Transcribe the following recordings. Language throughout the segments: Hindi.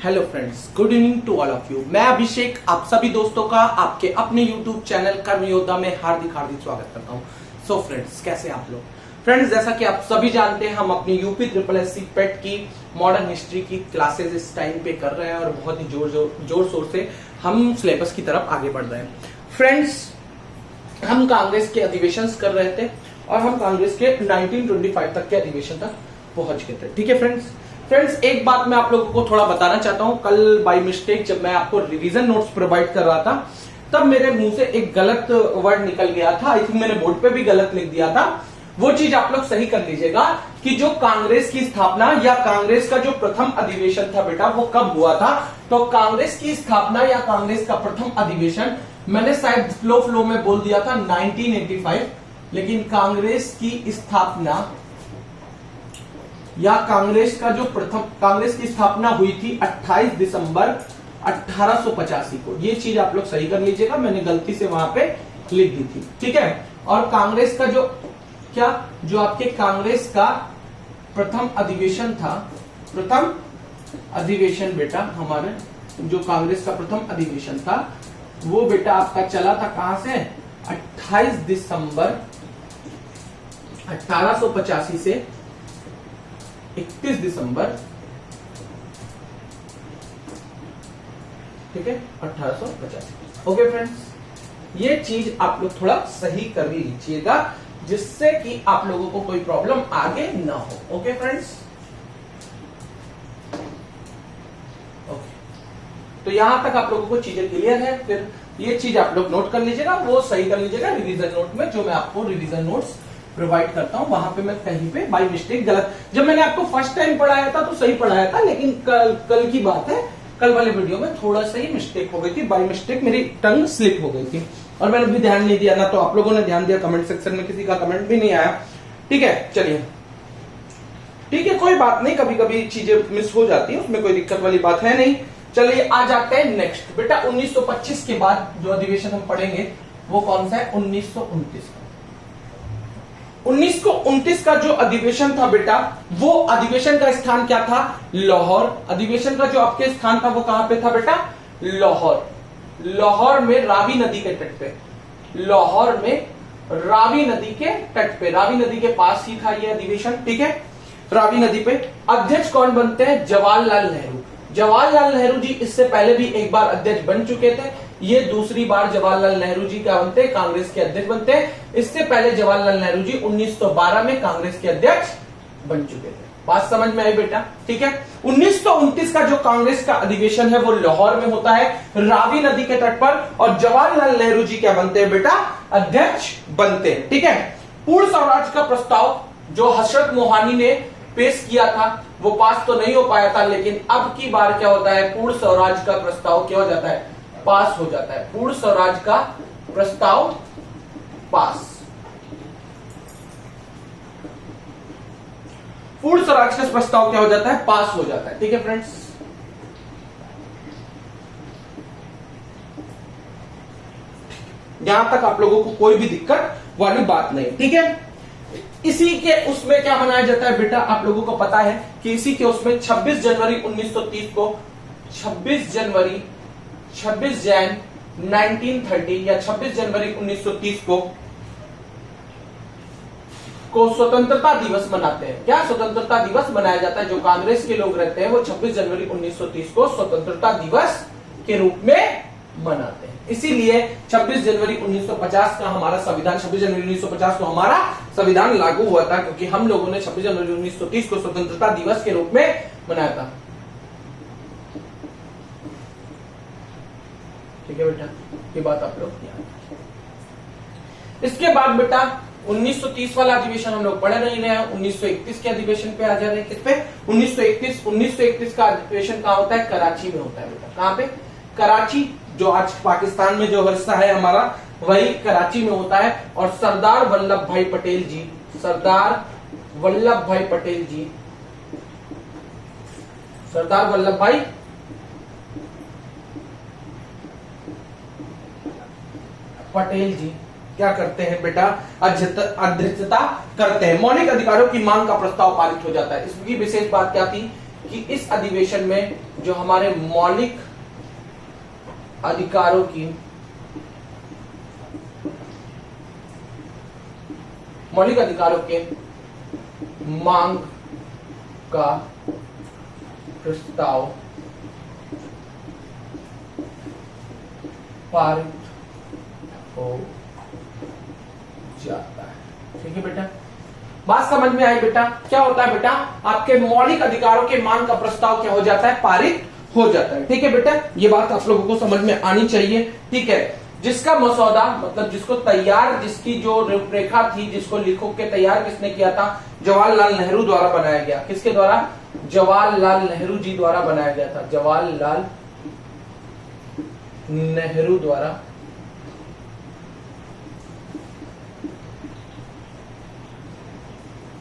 Hello friends, good evening to all of you. मैं अभिषेक आप सभी दोस्तों का आपके अपने यूट्यूब चैनल कर्म योद्धा में हार्दिक स्वागत करता हूं। सो फ्रेंड्स, कैसे आप लोग? फ्रेंड्स, जैसा कि आप सभी जानते हैं, हम अपनी यूपी ट्रिपल एससी पेट की मॉडर्न हिस्ट्री की क्लासेस इस टाइम पे कर रहे हैं और बहुत ही जोर शोर से हम सिलेबस की तरफ आगे बढ़ रहे हैं। फ्रेंड्स, हम कांग्रेस के अधिवेशन कर रहे थे और हम कांग्रेस के 1925 तक के अधिवेशन तक पहुंच गए थे। ठीक है फ्रेंड्स, एक बात मैं आप लोगों को थोड़ा बताना चाहता हूं। कल बाय मिस्टेक जब मैं आपको रिवीजन नोट्स प्रोवाइड कर रहा था, तब मेरे मुंह से एक गलत वर्ड निकल गया था। आई थिंक मैंने बोर्ड पे भी गलत लिख दिया था। वो चीज आप लोग सही कर लीजिएगा कि जो कांग्रेस की स्थापना या कांग्रेस का जो प्रथम अधिवेशन था बेटा, वो कब हुआ था। तो कांग्रेस की स्थापना या कांग्रेस का प्रथम अधिवेशन मैंने शायद फ्लो में बोल दिया था 1985, लेकिन कांग्रेस की स्थापना या कांग्रेस की स्थापना हुई थी 28 दिसंबर 1885 को। ये चीज आप लोग सही कर लीजिएगा, मैंने गलती से वहां पे लिख दी थी। ठीक है। और कांग्रेस का जो आपके कांग्रेस का प्रथम अधिवेशन था, प्रथम अधिवेशन बेटा हमारे जो कांग्रेस का प्रथम अधिवेशन था, वो बेटा आपका चला था कहां से? 28 दिसंबर 1885 से 31 दिसंबर, ठीक है, 1885। ओके फ्रेंड्स, ये चीज आप लोग थोड़ा सही कर लीजिएगा जिससे कि आप लोगों को कोई प्रॉब्लम आगे ना हो। ओके फ्रेंड्स, ओके, तो यहां तक आप लोगों को चीजें क्लियर है। फिर ये चीज आप लोग नोट कर लीजिएगा, वो सही कर लीजिएगा रिवीजन नोट में, जो मैं आपको रिवीजन नोट्स प्रोवाइड करता हूं। वहां पे मैं कहीं पे बाय मिस्टेक गलत, जब मैंने आपको फर्स्ट टाइम पढ़ाया था तो सही पढ़ाया था, लेकिन कल की बात है, कल वाले वीडियो में थोड़ा सा ही मिस्टेक हो गई थी, बाय मिस्टेक मेरी टंग स्लिप हो गई थी और मैंने भी ध्यान नहीं दिया ना, तो आप लोगों ने ध्यान दिया। कमेंट सेक्शन में किसी का कमेंट भी नहीं आया। ठीक है, चलिए, ठीक है, कोई बात नहीं, कभी कभी चीजें मिस हो जाती है, उसमें कोई दिक्कत वाली बात है नहीं। चलिए आ जाते हैं नेक्स्ट बेटा। 1925 के बाद जो अधिवेशन हम पढ़ेंगे वो कौन सा है? 1929 का। 1929 का जो अधिवेशन था बेटा, वो अधिवेशन का स्थान क्या था? लाहौर। अधिवेशन का जो आपके स्थान था वो कहां पे था बेटा? लाहौर। लाहौर में रावी नदी के तट पे, लाहौर में रावी नदी के तट पे, रावी नदी के पास ही था ये अधिवेशन। ठीक है, रावी नदी पे। अध्यक्ष कौन बनते हैं? जवाहरलाल नेहरू। जवाहरलाल नेहरू जी इससे पहले भी एक बार अध्यक्ष बन चुके थे, ये दूसरी बार जवाहरलाल नेहरू जी क्या बनते हैं? कांग्रेस के अध्यक्ष बनते हैं। इससे पहले जवाहरलाल नेहरू जी 1912 में कांग्रेस के अध्यक्ष बन चुके थे। बात समझ में आई बेटा? ठीक है। 1929 का जो कांग्रेस का अधिवेशन है वो लाहौर में होता है, रावी नदी के तट पर, और जवाहरलाल नेहरू जी क्या बनते हैं बेटा? अध्यक्ष बनते हैं। ठीक है। पूर्ण स्वराज का प्रस्ताव जो हजरत मोहानी ने पेश किया था वो पास तो नहीं हो पाया था, लेकिन अब की बार क्या होता है? पूर्ण स्वराज का प्रस्ताव क्या हो जाता है? पास हो जाता है। पूर्ण स्वराज का प्रस्ताव पास, पूर्ण स्वराज का प्रस्ताव क्या हो जाता है? पास हो जाता है। ठीक है फ्रेंड्स, यहां तक आप लोगों को कोई भी दिक्कत वाली बात नहीं। ठीक है। इसी के उसमें क्या मनाया जाता है बेटा? आप लोगों को पता है कि इसी के उसमें 26 जनवरी 1930 को, 26 जैन 1930 या 26 जनवरी 1930 को स्वतंत्रता दिवस मनाते हैं। क्या स्वतंत्रता दिवस मनाया जाता है? जो कांग्रेस के लोग रहते हैं वो 26 जनवरी 1930 को स्वतंत्रता दिवस के रूप में मनाते हैं। इसीलिए 26 जनवरी 1950 का हमारा संविधान, 26 जनवरी 1950 को हमारा संविधान लागू हुआ था, क्योंकि हम लोगों ने 26 जनवरी 1930 को स्वतंत्रता दिवस के रूप में मनाया था। ठीक है बेटा, ये बात आप लोग याद रखिए। इसके बाद बेटा 1930 वाला अधिवेशन हम लोग पढ़ नहीं रहे हैं, 1931 के अधिवेशन पे आ जा रहे हैं। किस पे? 1931 का अधिवेशन कहां होता है? कराची में होता है बेटा। कहां पे? कराची, जो आज पाकिस्तान में जो हिस्सा है हमारा, वही कराची में होता है। और सरदार वल्लभ भाई पटेल जी, सरदार वल्लभ भाई पटेल जी, सरदार वल्लभ भाई पटेल जी क्या करते हैं बेटा? अध्यक्षता करते हैं। मौलिक अधिकारों की मांग का प्रस्ताव पारित हो जाता है। इसकी विशेष बात क्या थी कि इस अधिवेशन में जो हमारे मौलिक अधिकारों के मांग का प्रस्ताव पारित हो जाता है। ठीक है बेटा, बात समझ में आई बेटा? क्या होता है बेटा, आपके मौलिक अधिकारों के मांग का प्रस्ताव क्या हो जाता है, पारित हो जाता है। ठीक है बेटा, ये बात आप लोगों को समझ में आनी चाहिए। ठीक है, जिसका मसौदा मतलब जिसको तैयार, जिसकी जो रूपरेखा थी, जिसको लिखो के तैयार किसने किया था, जवाहरलाल नेहरू द्वारा बनाया गया। किसके द्वारा? जवाहरलाल नेहरू जी द्वारा बनाया गया था। जवाहरलाल नेहरू द्वारा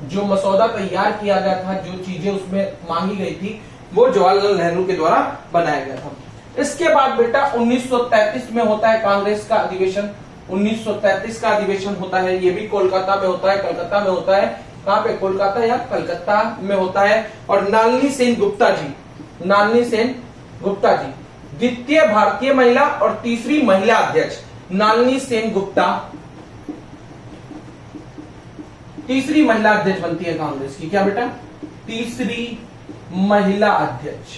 जो मसौदा तैयार किया गया था, जो चीजें उसमें मांगी गई थी, वो जवाहरलाल नेहरू के द्वारा बनाया गया था। इसके बाद बेटा 1933 में होता है कांग्रेस का अधिवेशन। 1933 का अधिवेशन होता है, ये भी कोलकाता में होता है, कलकत्ता में होता है। कहां पे? कोलकाता या कलकत्ता में होता है। और नालनी सेन गुप्ता जी द्वितीय भारतीय महिला और तीसरी महिला अध्यक्ष। नालनी सेन गुप्ता तीसरी महिला अध्यक्ष बनती है कांग्रेस की। क्या बेटा? तीसरी महिला अध्यक्ष।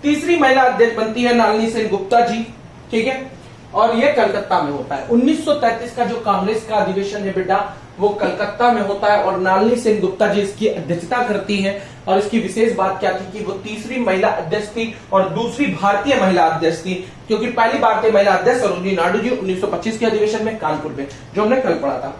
तीसरी महिला अध्यक्ष बनती है नालनी सेन गुप्ता जी। ठीक है, और ये कलकत्ता में होता है। 1933 का जो कांग्रेस का अधिवेशन है बेटा, वो कलकत्ता में होता है और नालनी सेन गुप्ता जी इसकी अध्यक्षता करती हैं। और इसकी विशेष बात क्या थी कि वो तीसरी महिला अध्यक्ष थी और दूसरी भारतीय महिला अध्यक्ष थी, क्योंकि पहली भारतीय महिला अध्यक्ष सरोजिनी नायडू जी 1925 के अधिवेशन में कानपुर में, जो हमने कल पढ़ा था।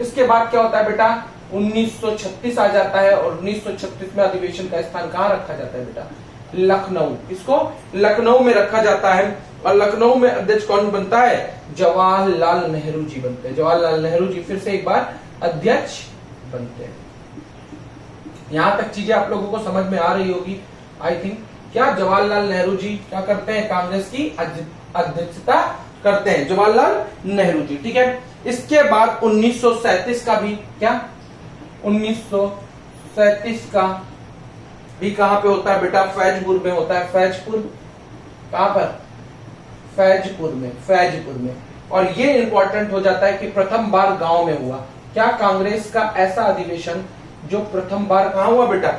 इसके बाद क्या होता है बेटा, 1936 आ जाता है और 1936 में अधिवेशन का स्थान कहां रखा जाता है बेटा? लखनऊ। इसको लखनऊ में रखा जाता है और लखनऊ में अध्यक्ष कौन बनता है? जवाहरलाल नेहरू जी बनते हैं। जवाहरलाल नेहरू जी फिर से एक बार अध्यक्ष बनते हैं। यहां तक चीजें आप लोगों को समझ में आ रही होगी आई थिंक। क्या जवाहरलाल नेहरू जी क्या करते हैं? कांग्रेस की अध्यक्षता करते हैं जवाहरलाल नेहरू जी। ठीक है, इसके बाद 1937 का भी क्या? 1937 का भी कहां पे होता है बेटा? फैजपुर में होता है। फैजपुर कहां पर? फैजपुर में। और ये इंपॉर्टेंट हो जाता है कि प्रथम बार गांव में हुआ। क्या? कांग्रेस का ऐसा अधिवेशन जो प्रथम बार कहां हुआ बेटा?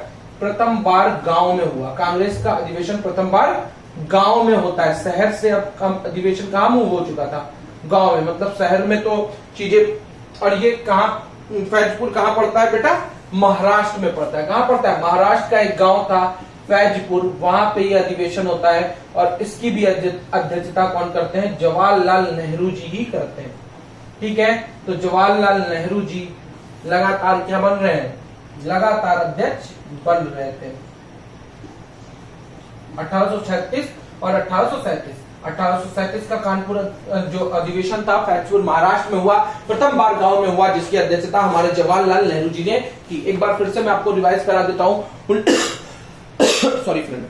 प्रथम बार गांव में हुआ। कांग्रेस का अधिवेशन प्रथम बार गांव में होता है। शहर से अब अधिवेशन कहां मूव हो चुका था? गांव में। मतलब शहर में तो चीजें। और ये कहां? फैजपुर कहां पड़ता है बेटा? महाराष्ट्र में पड़ता है। कहां पड़ता है? महाराष्ट्र का एक गांव था फैजपुर, वहां पे ये अधिवेशन होता है और इसकी भी अध्यक्षता कौन करते हैं? जवाहरलाल नेहरू जी ही करते हैं। ठीक है, तो जवाहरलाल नेहरू जी लगातार क्या बन रहे हैं? लगातार अध्यक्ष बन रहे थे। 1836 और 1837। 1837 का कानपुर जो अधिवेशन था फैजपुर महाराष्ट्र में हुआ, प्रथम बार गांव में हुआ, जिसकी अध्यक्षता हमारे जवाहरलाल नेहरू जी ने की। एक बार फिर से मैं आपको रिवाइज करा देता हूं। सॉरी फ्रेंड,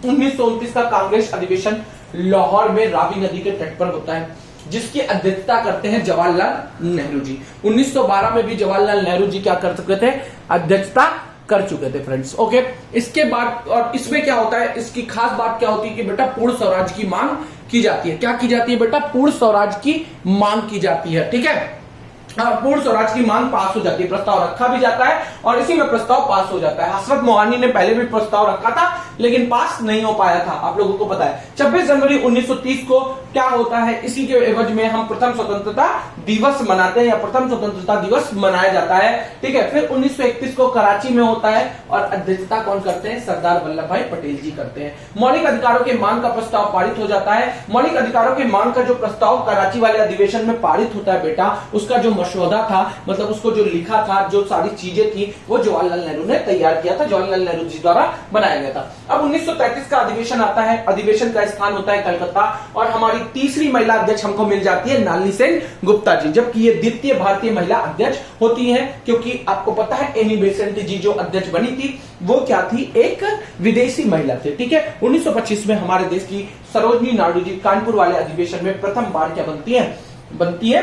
1929 का कांग्रेस अधिवेशन लाहौर में रावी नदी के तट पर होता है, जिसकी अध्यक्षता करते हैं जवाहरलाल नेहरू जी। 1912 में भी जवाहरलाल नेहरू जी क्या कर चुके थे? अध्यक्षता कर चुके थे फ्रेंड्स। ओके, इसके बाद और इसमें क्या होता है, इसकी खास बात क्या होती है कि बेटा पूर्ण स्वराज की मांग की जाती है। क्या की जाती है बेटा? पूर्ण स्वराज की मांग की जाती है। ठीक है, पूर्ण स्वराज की मांग पास हो जाती है, प्रस्ताव रखा भी जाता है और इसी में प्रस्ताव पास हो जाता है। हसरत मोहानी ने पहले भी प्रस्ताव रखा था लेकिन पास नहीं हो पाया था, आप लोगों को पता है। 26 जनवरी 1930 को क्या होता है, इसी के एवज में हम प्रथम स्वतंत्रता दिवस मनाते हैं या प्रथम स्वतंत्रता दिवस मनाया जाता है। ठीक है, फिर 1931 को कराची में होता है और अध्यक्षता कौन करते हैं? सरदार वल्लभ भाई पटेल जी करते हैं। मौलिक अधिकारों के मांग का प्रस्ताव पारित हो जाता है। मौलिक अधिकारों के मांग का जो प्रस्ताव कराची वाले अधिवेशन में पारित होता है बेटा, उसका जो मसौदा था, मतलब उसको जो लिखा था, जो सारी चीजें थी, वो जवाहरलाल नेहरू ने तैयार किया था, जवाहरलाल नेहरू जी द्वारा बनाया गया था। अब 1933 का अधिवेशन आता है, अधिवेशन का स्थान होता है कलकत्ता और हमारी तीसरी महिला अध्यक्ष हमको मिल जाती है नालनी सेन गुप्ता जी, जबकि ये द्वितीय भारतीय महिला अध्यक्ष होती हैं, क्योंकि आपको पता है एनी बेसेंट जी जो अध्यक्ष बनी थी वो क्या थी? एक विदेशी महिला थी। ठीक है, 1925 में हमारे देश की सरोजिनी नायडू जी कानपुर वाले अधिवेशन में प्रथम बार क्या बनती है? बनती है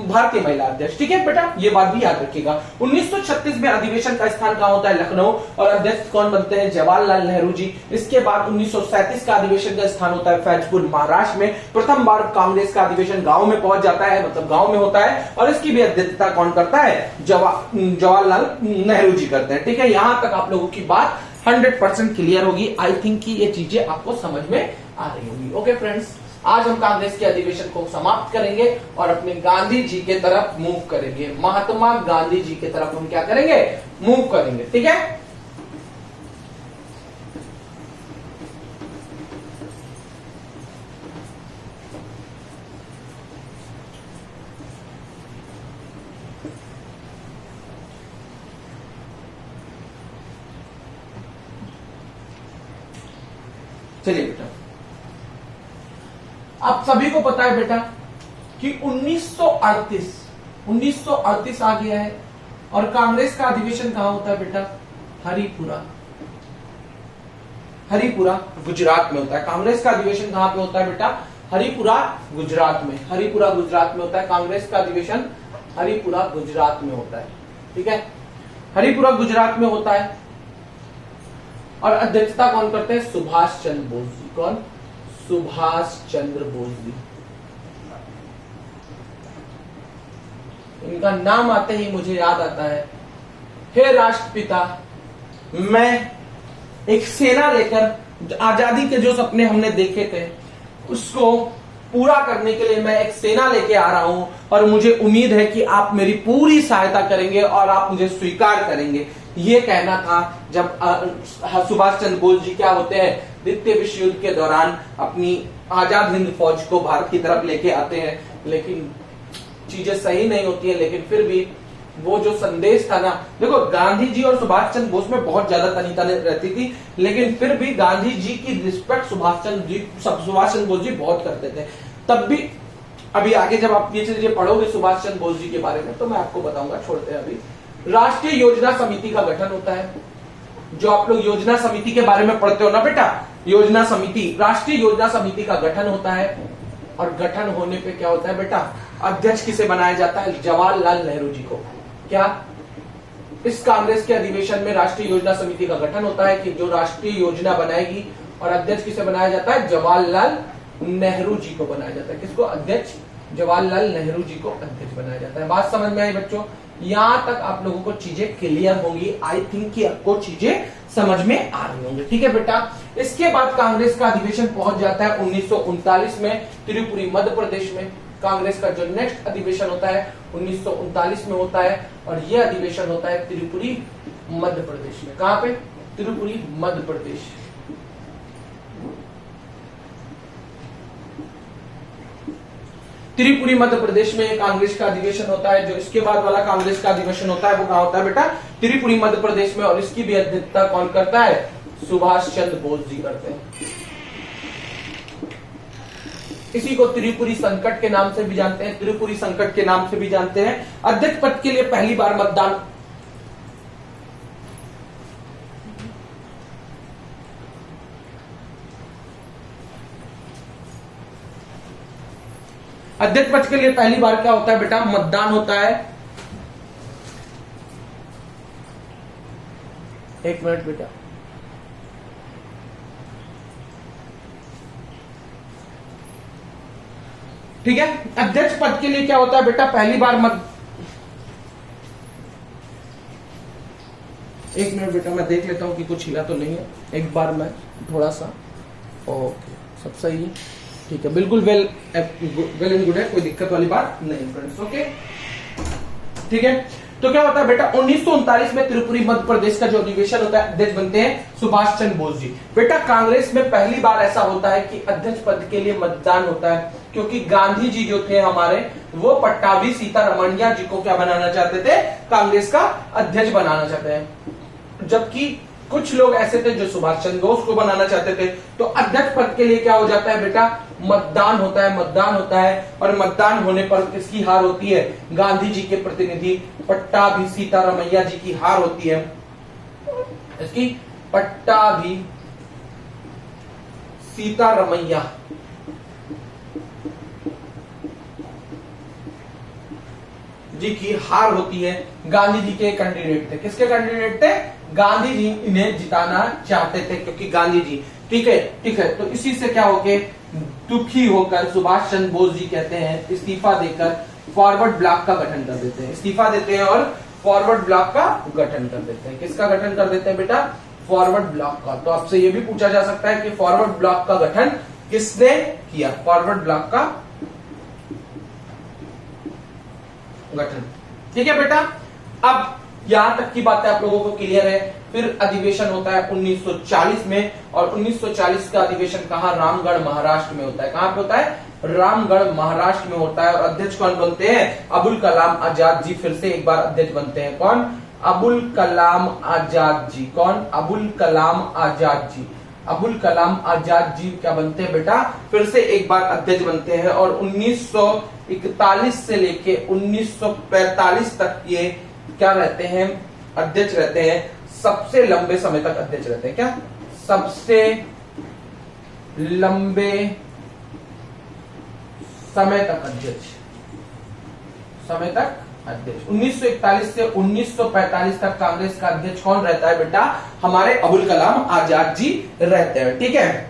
भारतीय महिला अध्यक्ष। ठीक है बेटा, ये बात भी याद रखिएगा। 1936 में अधिवेशन का स्थान कहां होता है? लखनऊ, और अध्यक्ष कौन बनते हैं? जवाहरलाल नेहरू जी। इसके बाद 1937 का अधिवेशन का स्थान होता है फैजपुर, महाराष्ट्र में। प्रथम बार कांग्रेस का अधिवेशन गांव में पहुंच जाता है, मतलब गांव में होता है, और इसकी भी अध्यक्षता कौन करता है? जवाहरलाल नेहरू जी करते हैं। ठीक है, यहां तक आप लोगों की बात 100% क्लियर होगी। आई थिंक कि ये चीजें आपको समझ में आ रही होगी। ओके फ्रेंड्स, आज हम कांग्रेस के अधिवेशन को समाप्त करेंगे और अपने गांधी जी के तरफ मूव करेंगे। महात्मा गांधी जी के तरफ हम क्या करेंगे? मूव करेंगे। ठीक है, चलिए बेटा, आप सभी को पता है बेटा कि 1938 आ गया है, और कांग्रेस का अधिवेशन कहां होता है बेटा? हरिपुरा गुजरात में होता है। कांग्रेस का अधिवेशन कहां पे होता है बेटा? हरिपुरा गुजरात में। हरिपुरा गुजरात में होता है कांग्रेस का अधिवेशन, हरिपुरा गुजरात में होता है। ठीक है, हरिपुरा गुजरात में होता है, और अध्यक्षता कौन करते हैं? सुभाष चंद्र बोस जी। कौन? सुभाष चंद्र बोस जी। इनका नाम आते ही मुझे याद आता है, हे राष्ट्रपिता, मैं एक सेना लेकर आजादी के जो सपने हमने देखे थे उसको पूरा करने के लिए मैं एक सेना लेके आ रहा हूं, और मुझे उम्मीद है कि आप मेरी पूरी सहायता करेंगे और आप मुझे स्वीकार करेंगे। ये कहना था जब सुभाष चंद्र बोस जी क्या होते हैं, द्वितीय विश्व युद्ध के दौरान अपनी आजाद हिंद फौज को भारत की तरफ लेके आते हैं, लेकिन चीजें सही नहीं होती है। लेकिन फिर भी वो जो संदेश था ना, देखो गांधी जी और सुभाष चंद्र बोस में बहुत ज्यादा तनी रहती थी, लेकिन फिर भी गांधी जी की रिस्पेक्ट सुभाष चंद्र बोस जी बहुत करते थे। तब भी अभी आगे जब आप ये चीजें पढ़ोगे सुभाष चंद्र बोस जी के बारे में तो मैं आपको बताऊंगा, छोड़ते हैं अभी। राष्ट्रीय योजना समिति का गठन होता है, जो आप लोग योजना समिति के बारे में पढ़ते हो ना बेटा, योजना समिति, राष्ट्रीय योजना समिति का गठन होता है, और गठन होने पे क्या होता है बेटा? अध्यक्ष किसे बनाया जाता है? जवाहरलाल नेहरू जी को। क्या इस कांग्रेस के अधिवेशन में राष्ट्रीय योजना समिति का गठन होता है कि जो राष्ट्रीय योजना बनाएगी, और अध्यक्ष किसे बनाया जाता है? जवाहरलाल नेहरू जी को बनाया जाता है। किसको? अध्यक्ष जवाहरलाल नेहरू जी को अध्यक्ष बनाया जाता है। बात समझ में आई बच्चों? यहां तक आप लोगों को चीजें क्लियर होंगी। आई थिंक कि आपको चीजें समझ में आ रही होंगी। ठीक है बेटा, इसके बाद कांग्रेस का अधिवेशन पहुंच जाता है 1939 में त्रिपुरी मध्य प्रदेश में। कांग्रेस का जो नेक्स्ट अधिवेशन होता है 1939 में होता है, और यह अधिवेशन होता है त्रिपुरी मध्य प्रदेश में। कहां पे? त्रिपुरी मध्य प्रदेश। त्रिपुरी मध्य प्रदेश में कांग्रेस का अधिवेशन होता है। जो इसके बाद वाला कांग्रेस का अधिवेशन होता है वो कहां होता है बेटा? त्रिपुरी मध्य प्रदेश में, और इसकी भी अध्यक्षता कौन करता है? सुभाष चंद्र बोस जी करते हैं। इसी को त्रिपुरी संकट के नाम से भी जानते हैं, त्रिपुरी संकट के नाम से भी जानते हैं। अध्यक्ष पद के लिए पहली बार मतदान अध्यक्ष पद के लिए पहली बार क्या होता है बेटा? मतदान होता है। एक मिनट बेटा, ठीक है। अध्यक्ष पद के लिए क्या होता है बेटा? पहली बार एक मिनट बेटा, मैं देख लेता हूं कि कुछ हिला तो नहीं है। एक बार मैं थोड़ा सा, ओके सब सही है, ठीक है, बिल्कुल वेल एंड गुड है, कोई दिक्कत वाली बात नहीं फ्रेंड्स। ओके ठीक है, तो क्या होता है बेटा? 1939 में त्रिपुरी मध्य प्रदेश का जो अधिवेशन होता है, अध्यक्ष बनते हैं सुभाष चंद्र बोस जी। बेटा कांग्रेस में पहली बार ऐसा होता है कि अध्यक्ष पद के लिए मतदान होता है, क्योंकि गांधी जी जो थे हमारे, वो पट्टाभी सीतारमैया जी को क्या बनाना चाहते थे? कांग्रेस का अध्यक्ष बनाना चाहते हैं। जबकि कुछ लोग ऐसे थे जो सुभाष चंद्र बोस को बनाना चाहते थे। तो अध्यक्ष पद के लिए क्या हो जाता है बेटा? मतदान होता है, मतदान होता है, और मतदान होने पर किसकी हार होती है? गांधी जी के प्रतिनिधि पट्टाभी सीतारमैया जी की हार होती है। इसकी पट्टाभी सीतारमैया जी की हार होती है। गांधी जी के कैंडिडेट थे, किसके कैंडिडेट थे? गांधी जी इन्हें जिताना चाहते थे क्योंकि गांधी जी, ठीक है ठीक है। तो इसी से क्या हो गए, दुखी होकर सुभाष चंद्र बोस जी कहते हैं इस्तीफा देकर फॉरवर्ड ब्लॉक का गठन कर देते हैं। इस्तीफा देते हैं और फॉरवर्ड ब्लॉक का गठन कर देते हैं। किसका गठन कर देते हैं बेटा? फॉरवर्ड ब्लॉक का। तो आपसे यह भी पूछा जा सकता है कि फॉरवर्ड ब्लॉक का गठन किसने किया? फॉरवर्ड ब्लॉक का गठन, ठीक है बेटा। अब यहां तक की बातें आप लोगों को क्लियर है। फिर अधिवेशन होता है 1940 में, और 1940 का अधिवेशन कहां? रामगढ़ महाराष्ट्र में होता है। कहां पे होता है? रामगढ़ महाराष्ट्र में होता है। और अध्यक्ष कौन बनते हैं? अबुल कलाम आजाद जी फिर से एक बार अध्यक्ष बनते हैं। कौन? अबुल कलाम आजाद जी। कौन? अबुल कलाम आजाद जी। अबुल कलाम आजाद जी क्या बनते हैं बेटा? फिर से एक बार अध्यक्ष बनते हैं। और 1941 से लेके 1945 तक ये क्या रहते हैं? अध्यक्ष रहते हैं। सबसे लंबे समय तक अध्यक्ष रहते हैं। क्या? सबसे लंबे समय तक अध्यक्ष, समय तक अध्यक्ष। 1941 से 1945 तक कांग्रेस का अध्यक्ष कौन रहता है बेटा? हमारे अबुल कलाम आजाद जी रहते हैं, ठीक है।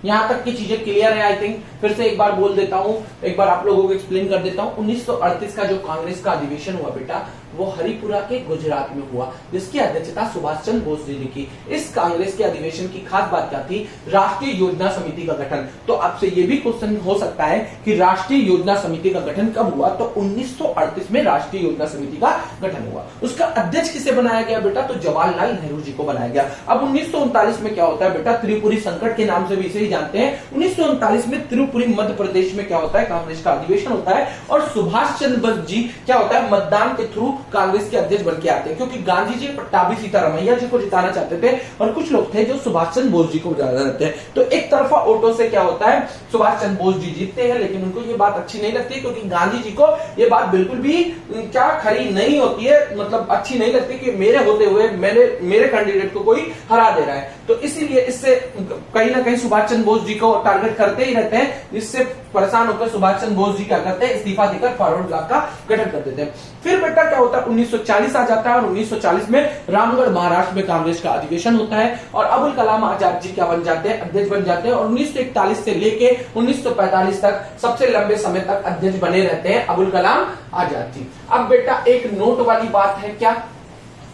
यहां तक की चीजें क्लियर है आई थिंक। फिर से एक बार बोल देता हूं, एक बार आप लोगों को एक्सप्लेन कर देता हूं। 1938 का जो कांग्रेस का अधिवेशन हुआ बेटा, वो हरिपुरा के गुजरात में हुआ, जिसकी अध्यक्षता सुभाष चंद्र बोस जी ने की। इस कांग्रेस के अधिवेशन की खास बात क्या थी? राष्ट्रीय योजना समिति का गठन। तो आपसे यह भी क्वेश्चन हो सकता है कि राष्ट्रीय योजना समिति का गठन कब हुआ? तो 1938 में राष्ट्रीय योजना समिति का गठन हुआ। उसका अध्यक्ष किसे बनाया गया बेटा? तो जवाहरलाल नेहरू जी को बनाया गया। अब 1939 में क्या होता है बेटा? त्रिपुरी संकट के नाम से भी इसे ही जानते हैं। 1939 में त्रिपुरी मध्य प्रदेश में क्या होता है? कांग्रेस का अधिवेशन होता है। और सुभाष चंद्र बोस जी क्या होता है? मतदान के थ्रू कांग्रेस के अध्यक्ष बन के आते हैं, क्योंकि गांधी जी पट्टाभी सीतारमैया जी को जिताना चाहते थे और कुछ लोग थे जो सुभाष चंद्र बोस जी को जिताना चाहते हैं। तो एक तरफा वोटों से क्या होता है? सुभाष चंद्र बोस जी जीतते हैं, लेकिन उनको ये बात अच्छी नहीं लगती, क्योंकि गांधी जी को ये बात बिल्कुल भी क्या खरी नहीं होती है, मतलब अच्छी नहीं लगती कि मेरे होते हुए मेरे कैंडिडेट को कोई हरा दे रहा है। तो इसीलिए इससे कहीं ना कहीं सुभाष चंद्र बोस जी को टारगेट करते ही रहते हैं, जिससे परेशान होकर सुभाष चंद्र बोस जी क्या करते हैं? इस्तीफा देकर फॉरवर्ड ब्लॉक का गठन कर देते हैं। फिर बेटा क्या होता है? 1940 आ जाता है और 1940 में रामगढ़ महाराष्ट्र में कांग्रेस का अधिवेशन होता है और अबुल कलाम आजाद जी क्या बन जाते हैं? अध्यक्ष बन जाते हैं। और 1941 से लेके 1945 तक सबसे लंबे समय तक अध्यक्ष बने रहते हैं अबुल कलाम आजाद जी। अब बेटा एक नोट वाली बात है। क्या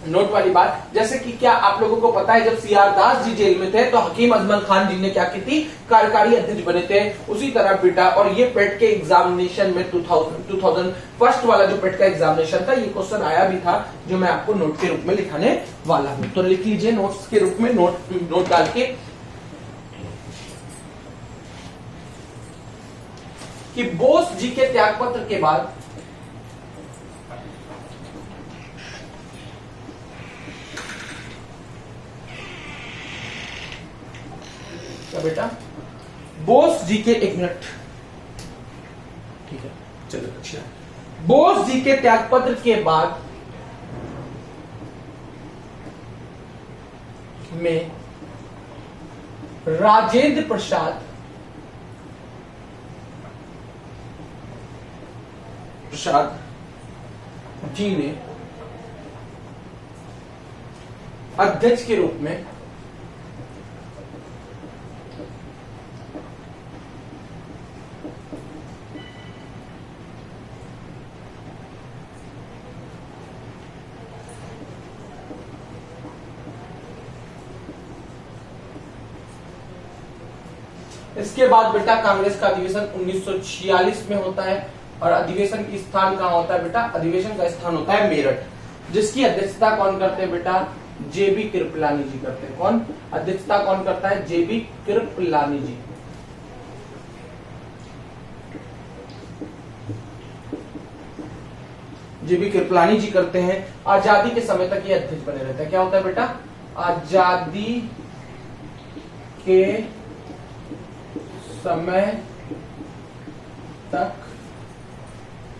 नोट वाली बात? जैसे कि क्या आप लोगों को पता है जब सीआर दास जी जेल में थे तो हकीम अजमल खान जी ने क्या की थी? कार्यकारी अध्यक्ष बने थे। उसी तरह बेटा, और ये पेट के एग्जामिनेशन में 2000 फर्स्ट वाला जो पेट का एग्जामिनेशन था, ये क्वेश्चन आया भी था, जो मैं आपको नोट के रूप में लिखाने वाला हूं। तो लिख लीजिए नोट्स के रूप में, नोट डाल के कि बोस जी के त्यागपत्र के बाद क्या बेटा? बोस जी के, एक मिनट, ठीक है चलो, अच्छा, बोस जी के त्यागपत्र के बाद में राजेंद्र प्रसाद जी ने अध्यक्ष के रूप में इसके बाद बेटा कांग्रेस का अधिवेशन 1946 में होता है और अधिवेशन की स्थान कहां होता है बेटा? अधिवेशन का स्थान होता है मेरठ, जिसकी अध्यक्षता कौन करते हैं बेटा? जेबी कृपलानी जी करते हैं। कौन अध्यक्षता कौन करता है? जेबी कृपलानी जी। जेबी कृपलानी जी करते हैं। आजादी के समय तक ये अध्यक्ष बने रहते हैं। क्या होता है बेटा? आजादी के समय तक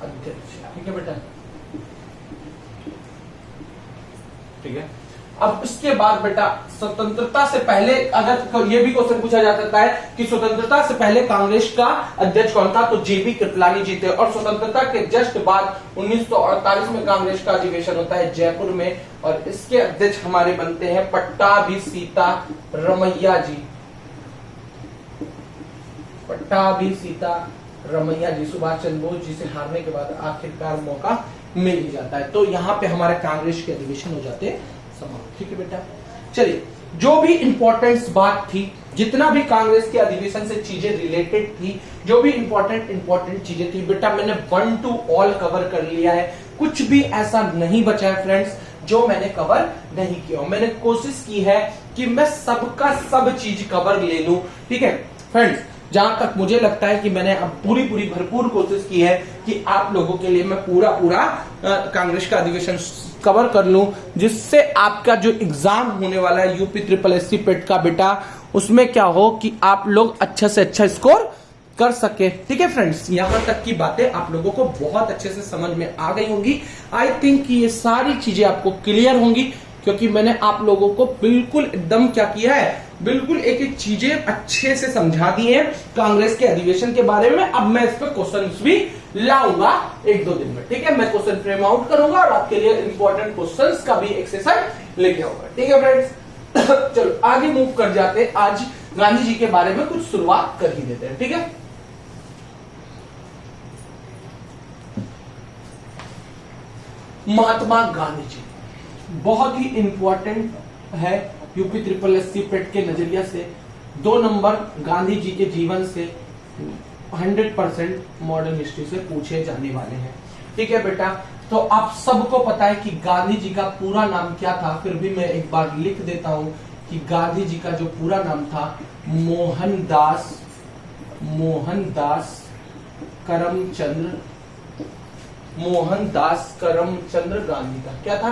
अध्यक्ष, ठीक है बेटा, ठीक है। अब इसके बाद बेटा स्वतंत्रता से पहले, अगर ये भी क्वेश्चन पूछा जा सकता है कि स्वतंत्रता से पहले कांग्रेस का अध्यक्ष कौन था, तो जेबी कृपलानी जी थे। और स्वतंत्रता के जस्ट बाद 1948 में कांग्रेस का अधिवेशन होता है जयपुर में, और इसके अध्यक्ष हमारे बनते हैं पट्टाभी सीतारमैया जी। पट्टाभी सीतारमैया जी, सुभाष चंद्र बोस जी से हारने के बाद आखिरकार मौका मिल ही जाता है। तो यहाँ पे हमारे कांग्रेस के अधिवेशन हो जाते हैं समाप्त। ठीक है बेटा, चलिए जो भी इंपॉर्टेंट बात थी, जितना भी कांग्रेस के अधिवेशन से चीजें रिलेटेड थी, जो भी इंपॉर्टेंट चीजें थी बेटा, मैंने 1 to all कवर कर लिया है। कुछ भी ऐसा नहीं बचा है फ्रेंड्स जो मैंने कवर नहीं किया। मैंने कोशिश की है कि मैं सबका सब चीज कवर ले लूं। ठीक है फ्रेंड्स, जहां तक मुझे लगता है कि मैंने अब पूरी भरपूर कोशिश की है कि आप लोगों के लिए मैं पूरा कांग्रेस का अधिवेशन कवर कर लूं, जिससे आपका जो एग्जाम होने वाला है यूपी ट्रिपल एससी पेट का बेटा, उसमें क्या हो कि आप लोग अच्छा से अच्छा स्कोर कर सके। ठीक है फ्रेंड्स, यहां तक की बातें आप लोगों को बहुत अच्छे से समझ में आ गई होंगी। आई थिंक कि ये सारी चीजें आपको क्लियर होंगी, क्योंकि मैंने आप लोगों को बिल्कुल एकदम क्या किया है, बिल्कुल एक एक चीजें अच्छे से समझा दी है कांग्रेस के अधिवेशन के बारे में। अब मैं इस पर क्वेश्चंस भी लाऊंगा 1-2 दिन में। ठीक है, मैं क्वेश्चन फ्रेम आउट करूंगा और आपके लिए इंपॉर्टेंट क्वेश्चंस का भी एक सेशन लेके आऊंगा। ठीक है फ्रेंड्स, चलो आगे मूव कर जाते हैं। आज गांधी जी के बारे में कुछ शुरुआत कर ही देते हैं। ठीक है, महात्मा गांधी जी बहुत ही इंपॉर्टेंट है यूपी ट्रिपल एससी पेट के नजरिया से। 2 नंबर गांधी जी के जीवन से 100% मॉडर्न हिस्ट्री से पूछे जाने वाले हैं। ठीक है बेटा, तो आप सबको पता है कि गांधी जी का पूरा नाम क्या था, फिर भी मैं एक बार लिख देता हूं कि गांधी जी का जो पूरा नाम था मोहनदास करमचंद्र गांधी था। क्या था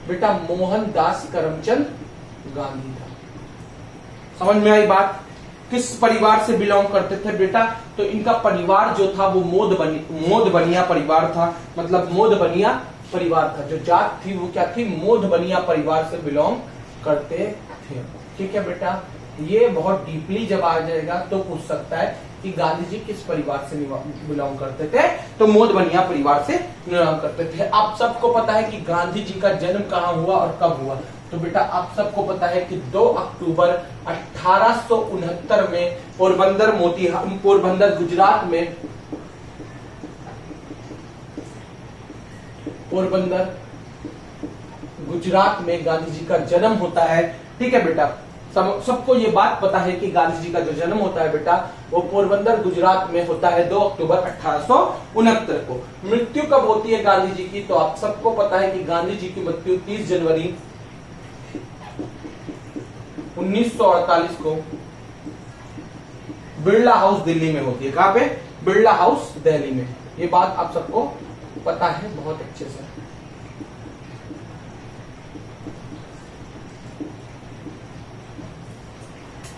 बेटा? मोहनदास करमचंद गांधी था। समझ में आई बात? किस परिवार से बिलोंग करते थे बेटा? तो इनका परिवार जो था वो मोदबनिया परिवार था। मतलब मोदबनिया परिवार था, जो जात थी वो क्या थी? मोदबनिया परिवार से बिलोंग करते थे। ठीक है बेटा, ये बहुत डीपली जब आ जाएगा तो पूछ सकता है कि गांधी जी किस परिवार से बिलोंग करते थे, तो मोदबनिया परिवार से बिलोंग करते थे। आप सबको पता है कि गांधी जी का जन्म कहाँ हुआ और कब हुआ, तो बेटा आप सबको पता है कि 2 अक्टूबर 1869 में पोरबंदर गुजरात में, गांधी जी का जन्म होता है। ठीक है बेटा, सबको ये बात पता है कि गांधी जी का जो जन्म होता है बेटा वो पोरबंदर गुजरात में होता है 2 अक्टूबर 1869 को। मृत्यु कब होती है गांधी जी की? तो आप सबको पता है कि गांधी जी की मृत्यु 30 जनवरी 1948 को बिरला हाउस दिल्ली में होती है। कहां पे? बिरला हाउस दिल्ली में। ये बात आप सबको पता है बहुत अच्छे से।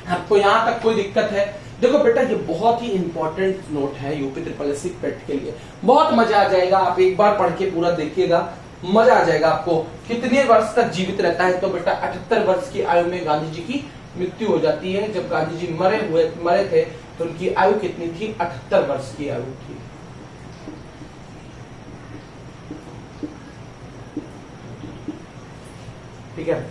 आपको यहां तक कोई दिक्कत है? देखो बेटा, ये बहुत ही इंपॉर्टेंट नोट है यूपी ट्रिपल एससी पेट के लिए। बहुत मजा आ जाएगा, आप एक बार पढ़ के पूरा देखिएगा, मजा आ जाएगा आपको। कितने वर्ष तक जीवित रहता है? तो बेटा 78 वर्ष की आयु में गांधी जी की मृत्यु हो जाती है। जब गांधी जी मरे थे तो उनकी आयु कितनी थी? 78 वर्ष की आयु थी। ठीक है,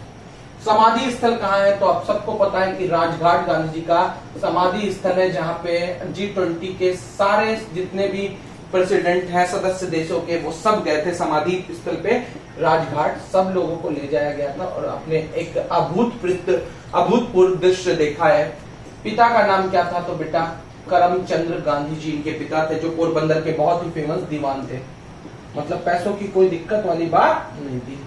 समाधि स्थल कहाँ है? तो आप सबको पता है कि राजघाट गांधी जी का समाधि स्थल है, जहां पे G20 के सारे जितने भी प्रेसिडेंट हैं सदस्य देशों के, वो सब गए थे समाधि स्थल पे राजघाट। सब लोगों को ले जाया गया था और अपने एक अभूतपूर्व दृश्य देखा है। पिता का नाम क्या था? तो बेटा करमचंद्र गांधी जी इनके पिता थे, जो पोरबंदर के बहुत ही फेमस दीवान थे। मतलब पैसों की कोई दिक्कत वाली बात नहीं थी।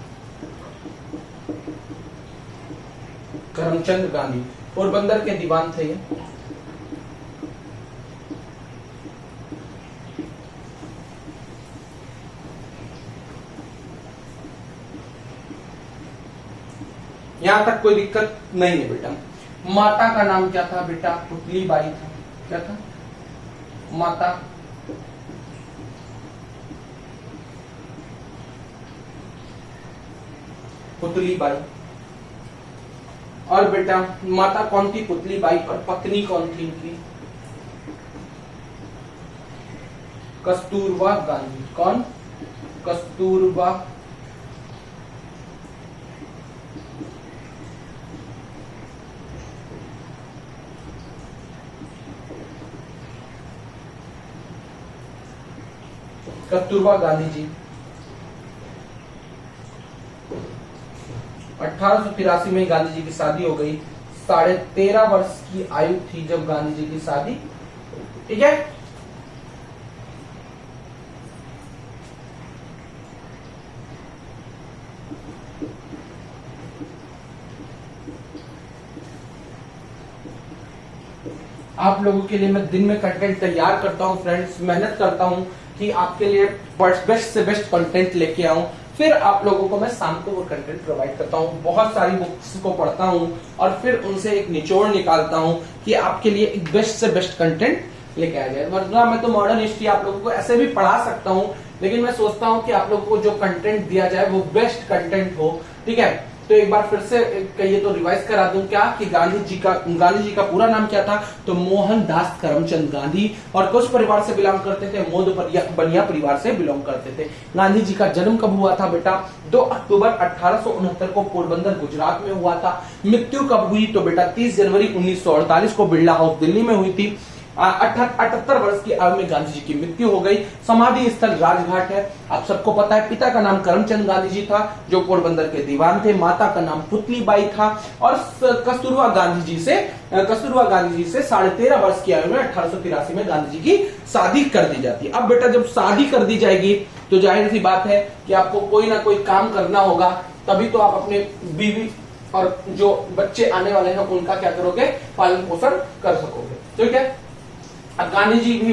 करमचंद गांधी पोरबंदर के दीवान थे ये। यहां तक कोई दिक्कत नहीं है बेटा। माता का नाम क्या था बेटा? पुतली बाई था। क्या था? माता पुतली बाई। और बेटा माता कौन थी? पुतली बाई। और पत्नी कौन थी इनकी? कस्तूरबा गांधी। कौन? कस्तूरबा कस्तूरबा गांधी जी। 1883 में गांधी जी की शादी हो गई। 13.5 वर्ष की आयु थी जब गांधी जी की शादी। ठीक है, आप लोगों के लिए मैं दिन में कंटेंट तैयार करता हूं फ्रेंड्स, मेहनत करता हूं कि आपके लिए बेस्ट से बेस्ट कंटेंट लेके आऊं, फिर आप लोगों को मैं शाम को वो कंटेंट प्रोवाइड करता हूं। बहुत सारी बुक्स को पढ़ता हूं और फिर उनसे एक निचोड़ निकालता हूं कि आपके लिए एक बेस्ट से बेस्ट कंटेंट लेके आ जाए। वरना मैं तो मॉडर्न हिस्ट्री आप लोगों को ऐसे भी पढ़ा सकता हूं, लेकिन मैं सोचता हूं कि आप लोगों को जो कंटेंट दिया जाए वो बेस्ट कंटेंट हो। ठीक है, तो एक बार फिर से कहिए तो रिवाइज करा दूं क्या कि गांधी जी का पूरा नाम क्या था? तो मोहनदास करमचंद गांधी। और कुछ परिवार से बिलोंग करते थे? मोद बनिया परिवार से बिलोंग करते थे। गांधी जी का जन्म कब हुआ था बेटा? 2 अक्टूबर 1869 को पोरबंदर गुजरात में हुआ था। मृत्यु कब हुई? तो बेटा 30 जनवरी 1948 को बिरला हाउस दिल्ली में हुई थी। 78 वर्ष की आयु में गांधी जी की मृत्यु हो गई। समाधि स्थल राजघाट है, आप सबको पता है। पिता का नाम करमचंद गांधी जी था जो पोरबंदर के दीवान थे। माता का नाम पुतली बाई था। और कस्तूरबा गांधी जी से 13.5 वर्ष की आयु में 1883 में गांधी जी की शादी कर दी जाती है। अब बेटा जब शादी कर दी जाएगी तो जाहिर सी बात है कि आपको कोई ना कोई काम करना होगा, तभी तो आप अपने बीवी और जो बच्चे आने वाले हैं उनका क्या करोगे? पालन पोषण कर सकोगे। ठीक है, अब गांधी जी भी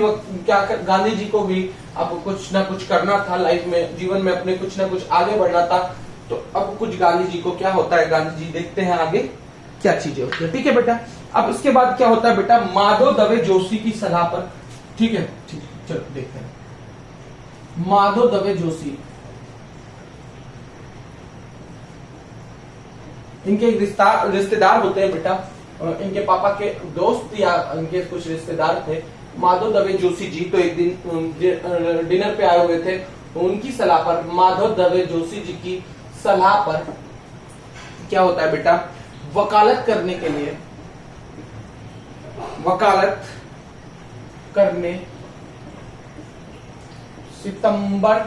गांधी जी को भी आपको कुछ ना कुछ करना था लाइफ में, जीवन में अपने कुछ ना कुछ आगे बढ़ना था। तो अब कुछ गांधी जी को क्या होता है, गांधी जी देखते हैं आगे क्या चीजें होती है। ठीक है बेटा, अब इसके बाद क्या होता है बेटा? माधव दवे जोशी की सलाह पर। ठीक है, चलो देखते हैं। माधव दवे जोशी, इनके रिश्तेदार होते हैं बेटा, इनके पापा के दोस्त या इनके कुछ रिश्तेदार थे माधव दवे जोशी जी। तो एक दिन डिनर पे आए हुए थे, उनकी सलाह पर, माधव दवे जोशी जी की सलाह पर क्या होता है बेटा? वकालत करने के लिए, वकालत करने सितंबर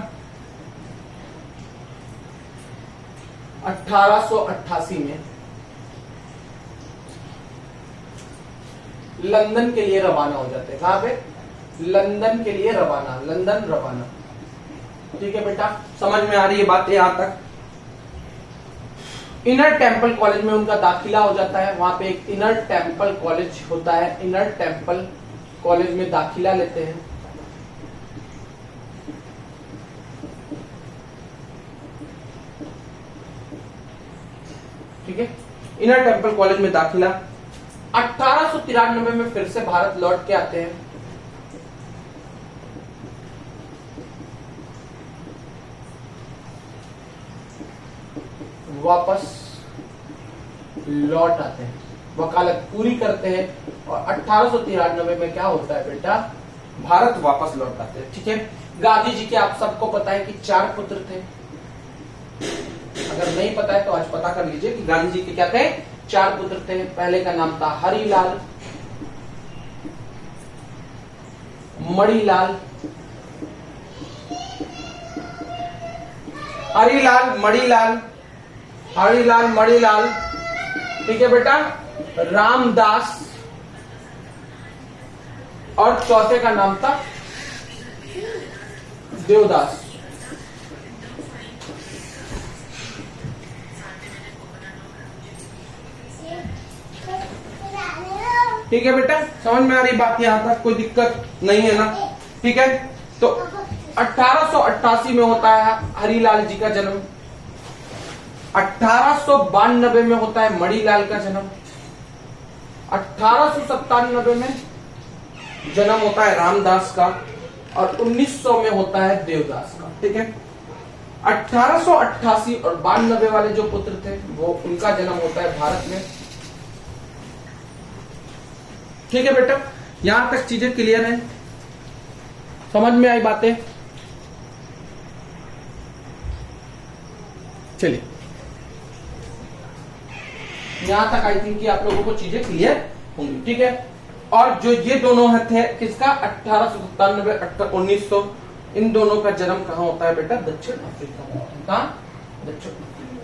1888 में लंदन के लिए रवाना हो जाते हैं। कहां पे? लंदन के लिए रवाना, लंदन रवाना। ठीक है बेटा, समझ में आ रही है बात यहां तक? इनर टेम्पल कॉलेज में उनका दाखिला हो जाता है। वहां पे एक इनर टेम्पल कॉलेज होता है, इनर टेम्पल कॉलेज में दाखिला लेते हैं। ठीक है, इनर टेम्पल कॉलेज में दाखिला। 1893 में फिर से भारत लौट के आते हैं। वापस लौट आते हैं, वकालत पूरी करते हैं और 1893 में क्या होता है बेटा? भारत वापस लौट आते हैं। ठीक है, गांधी जी के आप सबको पता है कि 4 पुत्र थे। अगर नहीं पता है तो आज पता कर लीजिए कि गांधी जी के क्या थे? 4 पुत्र थे। पहले का नाम था हरिलाल, मणिलाल, हरिलाल मणिलाल, हरिलाल मणिलाल। ठीक है बेटा, रामदास, और चौथे का नाम था देवदास। ठीक है बेटा, समझ में आ रही बात? यहां तक कोई दिक्कत नहीं है ना? ठीक है, तो 1888 में होता है हरिलाल जी का जन्म। 1892 में होता है मणिलाल का जन्म। 1897 में जन्म होता है रामदास का और 1900 में होता है देवदास का। ठीक है, 1888 और 92 वाले जो पुत्र थे वो उनका जन्म होता है भारत में। ठीक है बेटा, यहां तक चीजें क्लियर है, समझ में आई बातें? चलिए, यहां तक आई थिंक कि आप लोगों को चीजें क्लियर होंगी, ठीक है। और जो ये दोनों थे किसका, 1897 1900, इन दोनों का जन्म कहां होता है बेटा, दक्षिण अफ्रीका में। कहां, दक्षिण अफ्रीका,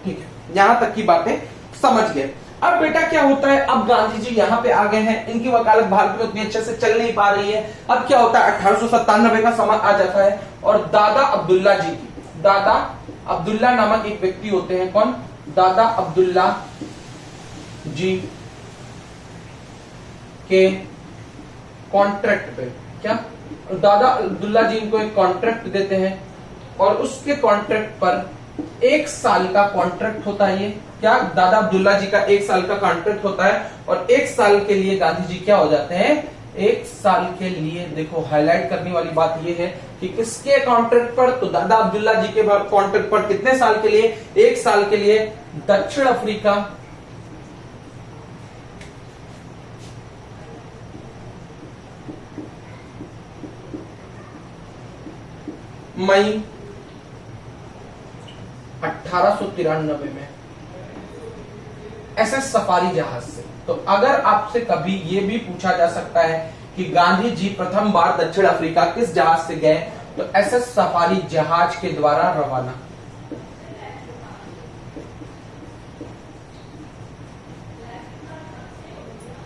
ठीक है। यहां तक की बातें समझ गए। अब बेटा क्या होता है, अब गांधी जी यहाँ पे आ गए हैं, इनकी वकालत भारत में उतनी अच्छे से चल नहीं पा रही है। अब क्या होता है, 1897 का समय आ जाता है और दादा अब्दुल्ला जी की, दादा अब्दुल्ला नामक एक व्यक्ति होते हैं, कौन, दादा अब्दुल्ला जी के कॉन्ट्रैक्ट पे, क्या, दादा अब्दुल्ला जी इनको एक कॉन्ट्रैक्ट देते हैं और उसके कॉन्ट्रैक्ट पर 1 साल का कॉन्ट्रैक्ट होता है। ये क्या, दादा अब्दुल्ला जी का 1 साल का कॉन्ट्रैक्ट होता है और 1 साल के लिए गांधी जी क्या हो जाते हैं, 1 साल के लिए, देखो हाईलाइट करने वाली बात यह है कि किसके कॉन्ट्रैक्ट पर, तो दादा अब्दुल्ला जी के कॉन्ट्रैक्ट पर कितने साल के लिए, 1 साल के लिए दक्षिण अफ्रीका मई 1893 में एसएस सफारी जहाज से। तो अगर आपसे कभी ये भी पूछा जा सकता है कि गांधी जी प्रथम बार दक्षिण अफ्रीका किस जहाज से गए, तो एसएस सफारी जहाज के द्वारा रवाना।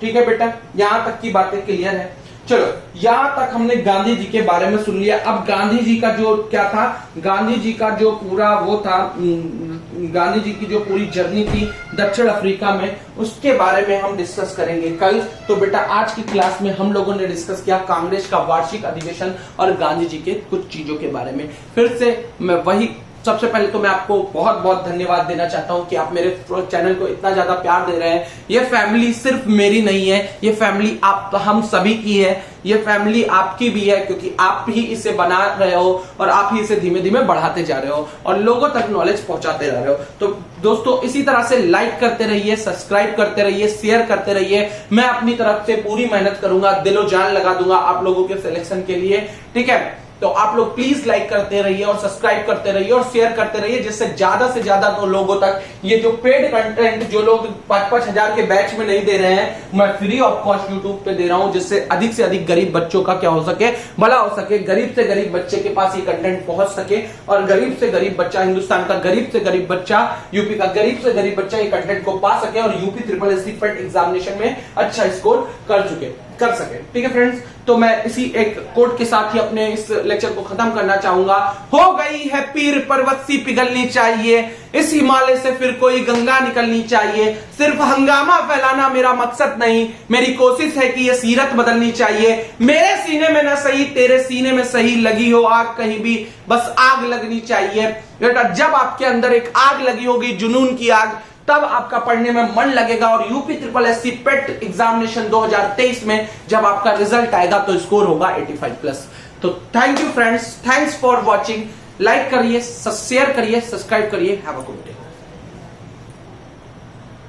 ठीक है बेटा, यहां तक की बातें क्लियर है। चलो, यहां तक हमने गांधी जी के बारे में सुन लिया। अब गांधी जी का जो क्या था, गांधी जी का जो पूरा वो था, गांधी जी की जो पूरी जर्नी थी दक्षिण अफ्रीका में, उसके बारे में हम डिस्कस करेंगे कल। तो बेटा आज की क्लास में हम लोगों ने डिस्कस किया कांग्रेस का वार्षिक अधिवेशन और गांधी जी के कुछ चीजों के बारे में। फिर से मैं वही, सबसे पहले तो मैं आपको बहुत बहुत धन्यवाद देना चाहता हूं कि आप मेरे चैनल को इतना ज्यादा प्यार दे रहे हैं। ये फैमिली सिर्फ मेरी नहीं है, ये फैमिली आप हम सभी की है, ये फैमिली आपकी भी है, क्योंकि आप ही इसे बना रहे हो और आप ही इसे धीमे धीमे बढ़ाते जा रहे हो और लोगों तक नॉलेज पहुंचाते जा रहे हो। तो दोस्तों इसी तरह से लाइक करते रहिए, सब्सक्राइब करते रहिए, शेयर करते रहिए। मैं अपनी तरफ से पूरी मेहनत करूंगा, दिलो जान लगा दूंगा आप लोगों के सिलेक्शन के लिए, ठीक है। तो आप लोग प्लीज लाइक करते रहिए और सब्सक्राइब करते रहिए और शेयर करते रहिए, जिससे ज्यादा से ज्यादा तो लोगों तक ये जो पेड कंटेंट, जो लोग 5-5 हजार के बैच में नहीं दे रहे हैं, मैं फ्री ऑफ कॉस्ट यूट्यूब पे दे रहा हूं, जिससे अधिक से अधिक गरीब बच्चों का क्या हो सके, भला हो सके, गरीब से गरीब बच्चे के पास ये कंटेंट पहुंच सके और गरीब से गरीब बच्चा, हिंदुस्तान का गरीब से गरीब बच्चा, यूपी का गरीब से गरीब बच्चा ये कंटेंट को पा सके और यूपी SSC पेट एग्जामिनेशन में अच्छा स्कोर कर सके। ठीक है फ्रेंड्स, तो मैं इसी एक कोट के साथ ही अपने इस लेक्चर को खत्म करना चाहूंगा। हो गई है पीर पर्वत सी पिघलनी चाहिए, इस हिमालय से फिर कोई गंगा निकलनी चाहिए। सिर्फ हंगामा फैलाना मेरा मकसद नहीं, मेरी कोशिश है कि ये सीरत बदलनी चाहिए। मेरे सीने में न सही तेरे सीने में सही, लगी हो आग कहीं भी बस आग लगनी चाहिए। बेटा जब आपके अंदर एक आग लगी होगी, जुनून की आग, तब आपका पढ़ने में मन लगेगा और यूपी SSC पेट एग्जामिनेशन 2023 में जब आपका रिजल्ट आएगा तो स्कोर होगा 85+। तो thank you friends, thanks for watching. Like करिए, शेयर करिए, सब्सक्राइब करिए। Have a good day.